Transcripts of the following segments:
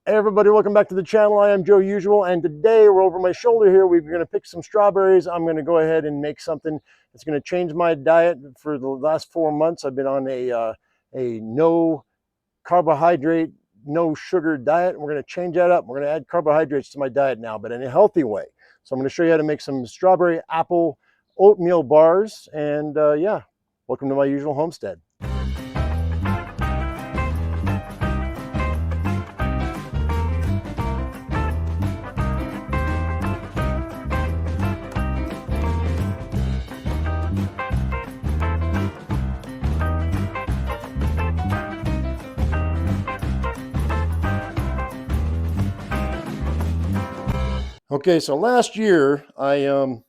Hey everybody, welcome back to the channel. I am Joe Usual, and today we're over my shoulder here. We're going to pick some strawberries. I'm going to go ahead and make something that's going to change my diet. For the last 4 months, I've been on a no carbohydrate, no sugar diet. We're going to change that up. We're going to add carbohydrates to my diet now, but in a healthy way. So I'm going to show you how to make some strawberry apple oatmeal bars. And yeah, welcome to my usual homestead. Okay, so last year I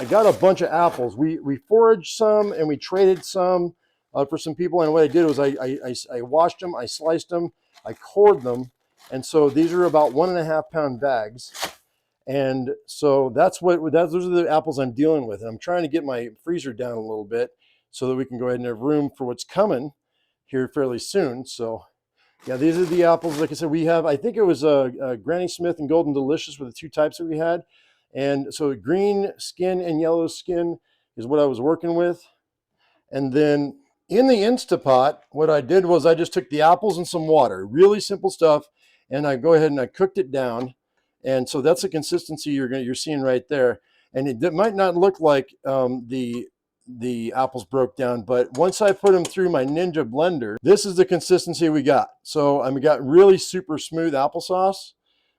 got a bunch of apples. We foraged some and we traded some for some people. And what I did was I washed them, I sliced them, I cored them, and so these are about 1.5 pound bags. And so those are the apples I'm dealing with. And I'm trying to get my freezer down a little bit so that we can go ahead and have room for what's coming here fairly soon. So yeah, these are the apples. Like I said, we have, I think it was Granny Smith and Golden Delicious were the two types that we had. And so green skin and yellow skin is what I was working with. And then in the Instapot, what I did was I just took the apples and some water, really simple stuff. And I go ahead and I cooked it down. And so that's the consistency you're seeing right there. And it might not look like the apples broke down, but once I put them through my Ninja blender, this is the consistency we got. So we got really super smooth applesauce,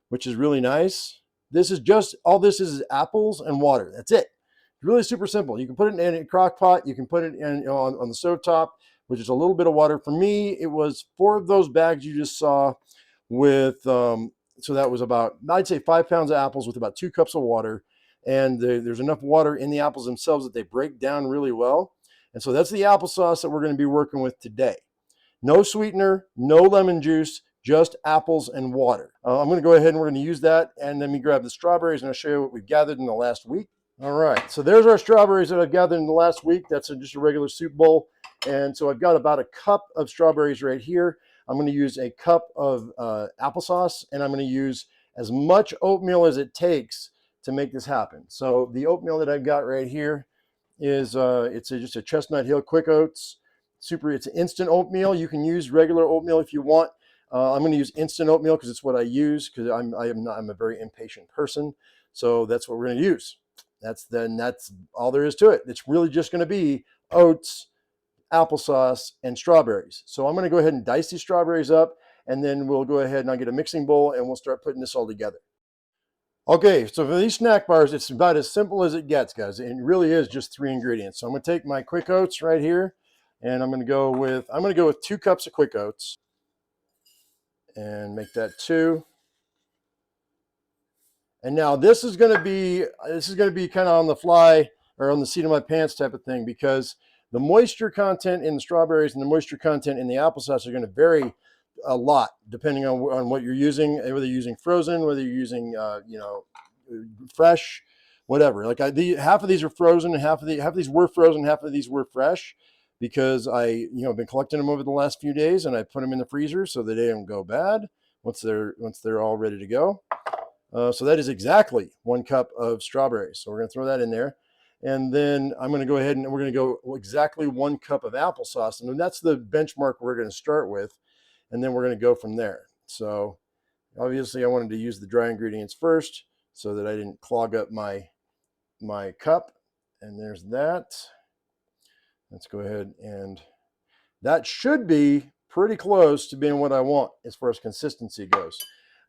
which is really nice. This is just, all this is apples and water. That's it. It's really super simple. You can put it in a crock pot. You can put it in on the stove top, which is a little bit of water. For me, it was 4 of those bags you just saw with, so that was about, I'd say 5 pounds of apples with about 2 cups of water. And there's enough water in the apples themselves that they break down really well. And so that's the applesauce that we're going to be working with today. No sweetener, no lemon juice, just apples and water. I'm going to go ahead and we're going to use that. And then we grab the strawberries and I'll show you what we've gathered in the last week. All right, so there's our strawberries that I've gathered in the last week. That's just a regular soup bowl. And so I've got about a cup of strawberries right here. I'm going to use a cup of applesauce, and I'm going to use as much oatmeal as it takes to make this happen. So the oatmeal that I've got right here is just a Chestnut Hill Quick Oats. It's an instant oatmeal. You can use regular oatmeal if you want. I'm going to use instant oatmeal because it's what I use, because I'm a very impatient person. So that's what we're going to use. That's all there is to it. It's really just going to be oats, applesauce, and strawberries. So I'm going to go ahead and dice these strawberries up, and then we'll go ahead and I'll get a mixing bowl and we'll start putting this all together. Okay, so for these snack bars, it's about as simple as it gets, guys. It really is just 3 ingredients. So I'm going to take my Quick Oats right here, and I'm going to go with 2 cups of Quick Oats, and make that 2. And now this is going to be kind of on the fly or on the seat of my pants type of thing, because the moisture content in the strawberries and the moisture content in the applesauce are going to vary a lot depending on what you're using, whether you're using frozen, whether you're using fresh, whatever. Like half of these are frozen, and half of these were frozen, half of these were fresh, because I been collecting them over the last few days, and I put them in the freezer so that they don't go bad once they're all ready to go. So that is exactly 1 cup of strawberries. So we're going to throw that in there. And then I'm going to go ahead and we're going to go exactly 1 cup of applesauce. And that's the benchmark we're going to start with. And then we're going to go from there. So obviously I wanted to use the dry ingredients first so that I didn't clog up my cup. And there's that. Let's go ahead, and that should be pretty close to being what I want as far as consistency goes.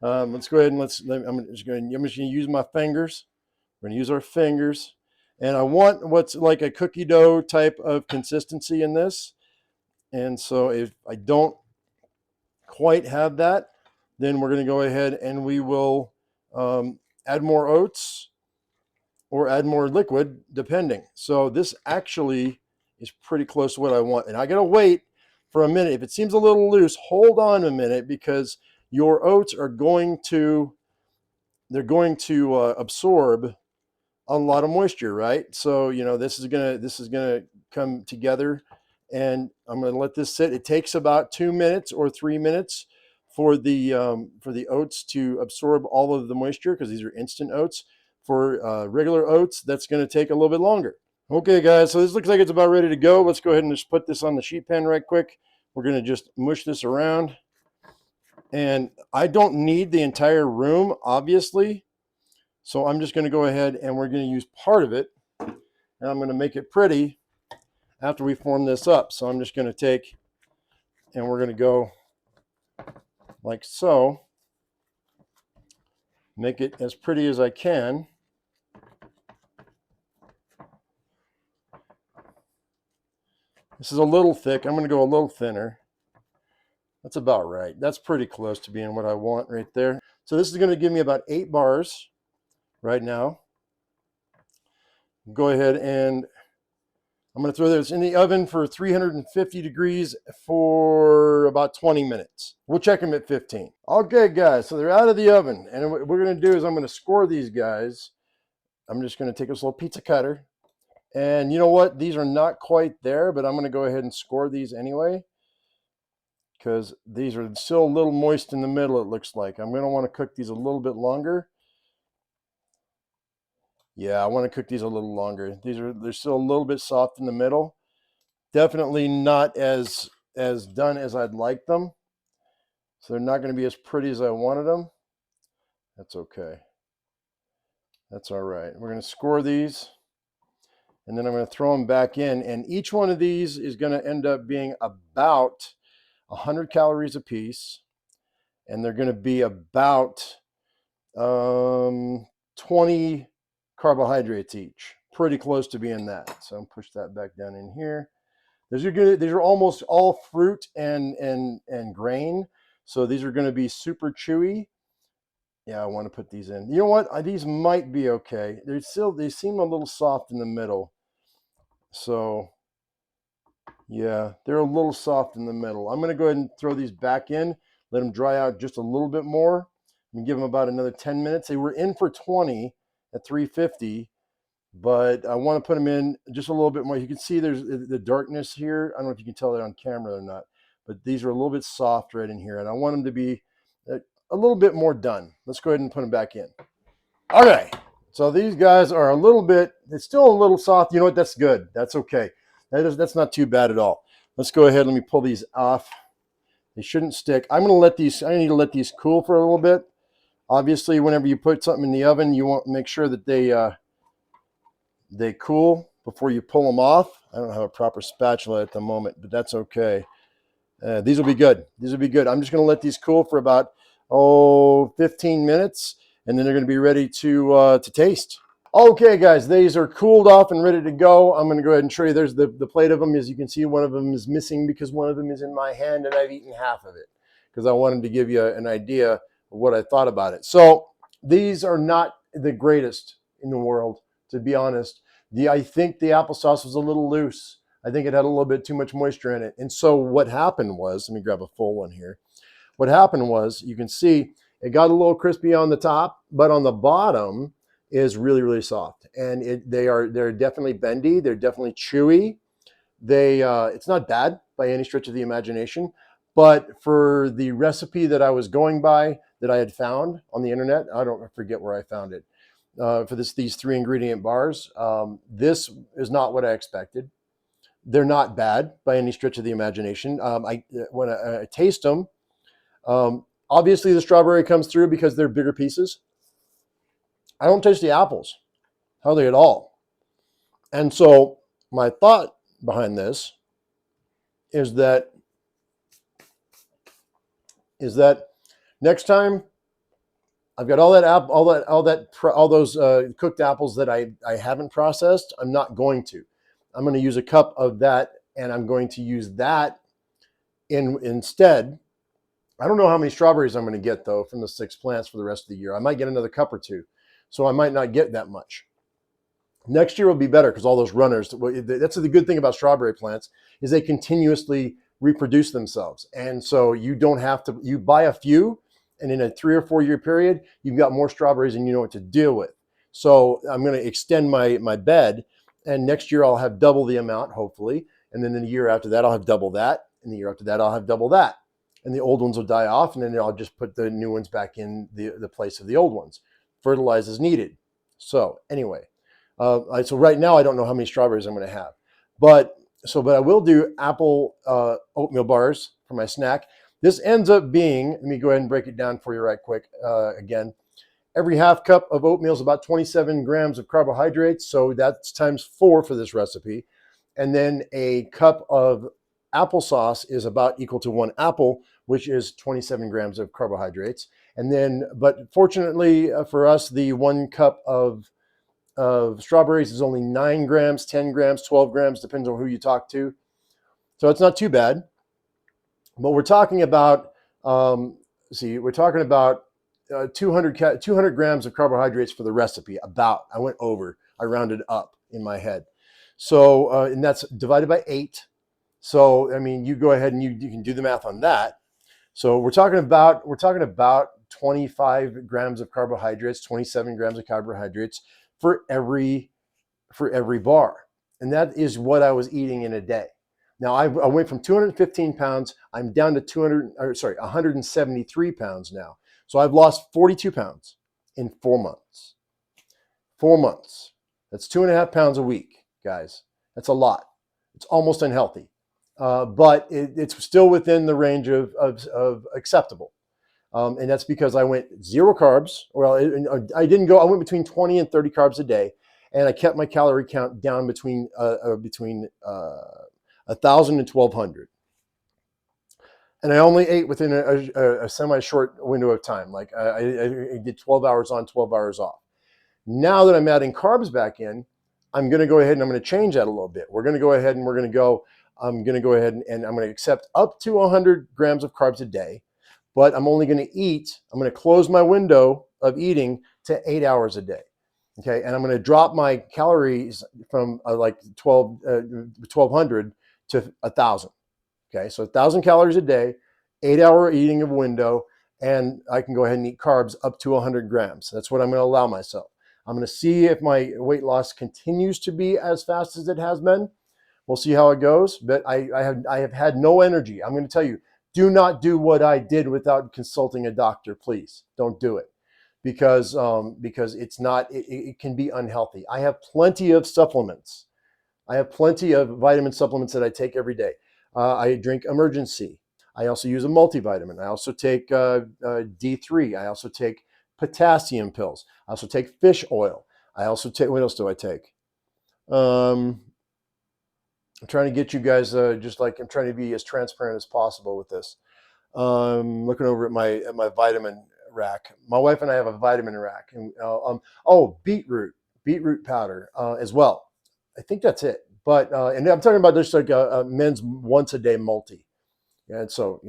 Let's go ahead and I'm just going to use my fingers. We're going to use our fingers. And I want what's like a cookie dough type of consistency in this. And so if I don't quite have that, then we're going to go ahead and we will add more oats or add more liquid, depending. So this actually is pretty close to what I want. And I got to wait for a minute. If it seems a little loose, hold on a minute, because your oats are going to absorb a lot of moisture, right? So this is gonna come together, and I'm gonna let this sit. It takes about 2 minutes or 3 minutes for the oats to absorb all of the moisture, because these are instant oats. For regular oats, that's going to take a little bit longer. Okay, guys, so this looks like it's about ready to go. Let's go ahead and just put this on the sheet pan right quick. We're going to just mush this around. And I don't need the entire room, obviously. So I'm just going to go ahead and we're going to use part of it. And I'm going to make it pretty after we form this up. So I'm just going to take and we're going to go like so. Make it as pretty as I can. This is a little thick. I'm going to go a little thinner. That's about right. That's pretty close to being what I want right there. So this is going to give me about 8 bars right now. Go ahead and I'm going to throw this in the oven for 350 degrees for about 20 minutes. We'll check them at 15. Okay, guys, so they're out of the oven. And what we're going to do is I'm going to score these guys. I'm just going to take this little pizza cutter. And you know what? These are not quite there, but I'm going to go ahead and score these anyway, because these are still a little moist in the middle, it looks like. I'm going to want to cook these a little bit longer. Yeah, I want to cook these a little longer. They're still a little bit soft in the middle. Definitely not as done as I'd like them. So they're not going to be as pretty as I wanted them. That's okay. That's all right. We're going to score these. And then I'm going to throw them back in. And each one of these is going to end up being about 100 calories a piece. And they're going to be about 20 carbohydrates each. Pretty close to being that. So I'm push that back down in here. These are almost all fruit and grain. So these are going to be super chewy. Yeah, I want to put these in. You know what? These might be okay. They seem a little soft in the middle. So yeah, they're a little soft in the middle. I'm going to go ahead and throw these back in, let them dry out just a little bit more, and give them about another 10 minutes. They were in for 20 at 350, but I want to put them in just a little bit more. You can see there's the darkness here. I don't know if you can tell that on camera or not, but these are a little bit soft right in here, and I want them to be a little bit more done. Let's go ahead and put them back in. Okay, so these guys are a little bit, it's still a little soft. You know what? That's good. That's okay. That's not too bad at all. Let's go ahead. Let me pull these off. They shouldn't stick. I need to let these cool for a little bit. Obviously, whenever you put something in the oven, you want to make sure that they cool before you pull them off. I don't have a proper spatula at the moment, but that's okay. These will be good. These will be good. I'm just going to let these cool for about 15 minutes, and then they're going to be ready to taste. Okay, guys, these are cooled off and ready to go. I'm going to go ahead and show you. There's the plate of them. As you can see, one of them is missing because one of them is in my hand, and I've eaten half of it because I wanted to give you an idea of what I thought about it. So these are not the greatest in the world, to be honest. I think the applesauce was a little loose. I think it had a little bit too much moisture in it. And so what happened was, let me grab a full one here. What happened was, you can see it got a little crispy on the top, but on the bottom is really, really soft. And they're definitely bendy. They're definitely chewy. It's not bad by any stretch of the imagination, but for the recipe that I was going by, that I had found on the internet, I forget where I found it, for these 3 ingredient bars, this is not what I expected. They're not bad by any stretch of the imagination. When I taste them, obviously the strawberry comes through because they're bigger pieces. I don't taste the apples, hardly at all. And so my thought behind this is that next time I've got all those cooked apples that I haven't processed, I'm not going to. I'm going to use a cup of that, and I'm going to use that instead. I don't know how many strawberries I'm going to get, though, from the 6 plants for the rest of the year. I might get another cup or 2, so I might not get that much. Next year will be better because all those runners, that's the good thing about strawberry plants, is they continuously reproduce themselves. And so you don't have to, you buy a few, and in a 3 or 4 year period, you've got more strawberries and you know what to deal with. So I'm going to extend my bed, and next year I'll have double the amount, hopefully. And then in the year after that, I'll have double that. And the year after that, I'll have double that. and the old ones will die off, and then I'll just put the new ones back in the place of the old ones. Fertilize as needed. So anyway, so right now I don't know how many strawberries I'm going to have, but I will do apple oatmeal bars for my snack. This ends up being, let me go ahead and break it down for you right quick. Again, every half cup of oatmeal is about 27 grams of carbohydrates, so that's times 4 for this recipe. And then a cup of applesauce is about equal to 1 apple, which is 27 grams of carbohydrates. And then, but fortunately for us, the 1 cup of strawberries is only 9 grams, 10 grams, 12 grams, depends on who you talk to. So it's not too bad. But we're talking about, we're talking about 200 grams of carbohydrates for the recipe. I went over, I rounded up in my head. So, and that's divided by 8. So, I mean, you go ahead and you can do the math on that. So we're talking about 25 grams of carbohydrates, 27 grams of carbohydrates for every bar. And that is what I was eating in a day. Now I went from 215 pounds. I'm down to 173 pounds now. So I've lost 42 pounds in 4 months. 4 months. That's 2.5 pounds a week, guys. That's a lot. It's almost unhealthy, but it's still within the range of acceptable. And that's because I went 0 carbs. Well, I didn't go. I went between 20 and 30 carbs a day, and I kept my calorie count down between 1,000 and 1,200. And I only ate within a semi-short window of time. Like I did 12 hours on, 12 hours off. Now that I'm adding carbs back in, I'm going to go ahead and I'm going to change that a little bit. I'm going to go ahead and I'm going to accept up to 100 grams of carbs a day, but I'm only going to close my window of eating to 8 hours a day. Okay. And I'm going to drop my calories from 1,200 to 1,000. Okay. So 1,000 calories a day, 8-hour eating of window, and I can go ahead and eat carbs up to 100 grams. That's what I'm going to allow myself. I'm going to see if my weight loss continues to be as fast as it has been. We'll see how it goes, but I have had no energy. I'm going to tell you, do not do what I did without consulting a doctor, please. Don't do it because it can be unhealthy. I have plenty of supplements. I have plenty of vitamin supplements that I take every day. I drink Emergency. I also use a multivitamin. I also take D3. I also take potassium pills. I also take fish oil. I also take, what else do I take? I'm trying to get you guys, I'm trying to be as transparent as possible with this. Looking over at my vitamin rack. My wife and I have a vitamin rack. And, beetroot powder as well. I think that's it. But, and I'm talking about just like a men's once a day multi. And so,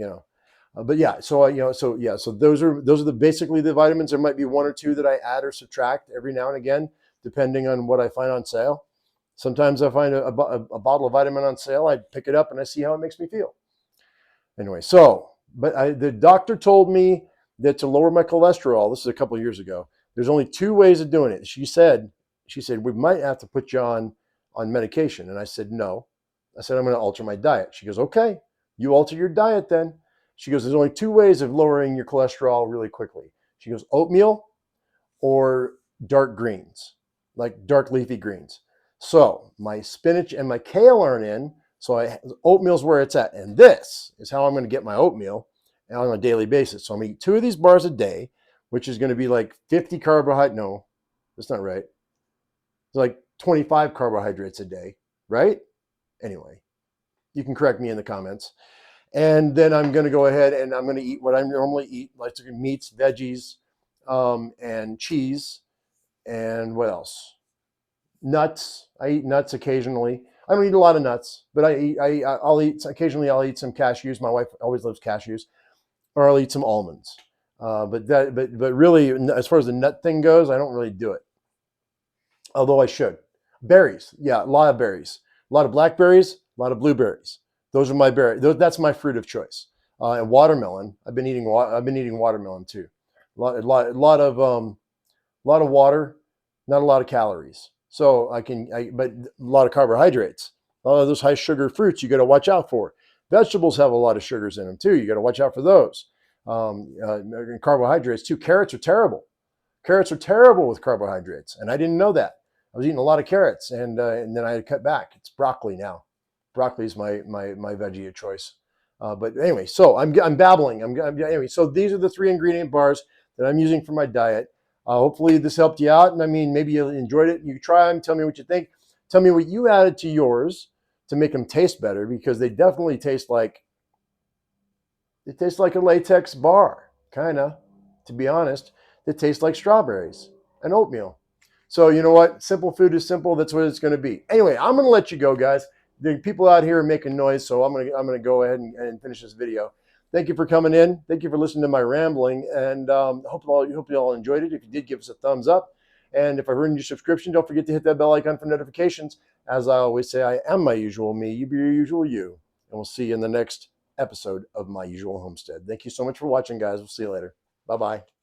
so those are basically the vitamins. There might be 1 or 2 that I add or subtract every now and again, depending on what I find on sale. Sometimes I find a bottle of vitamin on sale. I pick it up and I see how it makes me feel. Anyway, the doctor told me that to lower my cholesterol, this is a couple of years ago, there's only 2 ways of doing it. She said, we might have to put you on medication. And I said, no. I said, I'm going to alter my diet. She goes, okay. You alter your diet then. She goes, there's only 2 ways of lowering your cholesterol really quickly. She goes, oatmeal or dark greens, like dark leafy greens. So my spinach and my kale aren't in. So oatmeal's where it's at. And this is how I'm going to get my oatmeal on a daily basis. So I'm going to eat 2 of these bars a day, which is going to be like 50 carbohydrates. No, that's not right. It's like 25 carbohydrates a day, right? Anyway, you can correct me in the comments. And then I'm going to go ahead and I'm going to eat what I normally eat, like meats, veggies, and cheese. And what else? Nuts. I eat nuts occasionally. I don't eat a lot of nuts, but I'll eat some cashews. My wife always loves cashews, or I'll eat some almonds. But really, as far as the nut thing goes, I don't really do it. Although I should. Berries, yeah, a lot of berries, a lot of blackberries, a lot of blueberries. Those are my berries. That's my fruit of choice. And watermelon. I've been eating watermelon too. A lot of water, not a lot of calories. So but a lot of carbohydrates. A lot of those high sugar fruits you got to watch out for. Vegetables have a lot of sugars in them too. You got to watch out for those. Carbohydrates too. Carrots are terrible. Carrots are terrible with carbohydrates, and I didn't know that. I was eating a lot of carrots, and then I had cut back. It's broccoli now. Broccoli is my veggie of choice. But anyway, so I'm babbling. Anyway. So these are the 3 ingredient bars that I'm using for my diet. Hopefully this helped you out, and I mean maybe you enjoyed it. You try them. Tell me what you think. Tell me what you added to yours to make them taste better, because they definitely taste like a latex bar, kind of. To be honest, it tastes like strawberries and oatmeal. So you know what? Simple food is simple. That's what it's going to be. Anyway, I'm going to let you go, guys. The people out here are making noise, so I'm gonna go ahead and finish this video. Thank you for coming in. Thank you for listening to my rambling, and hope you all enjoyed it. If you did, give us a thumbs up, and if I earned your subscription, don't forget to hit that bell icon for notifications. As I always say, I am my usual me. You be your usual you, and we'll see you in the next episode of My Usual Homestead. Thank you so much for watching, guys. We'll see you later. Bye bye.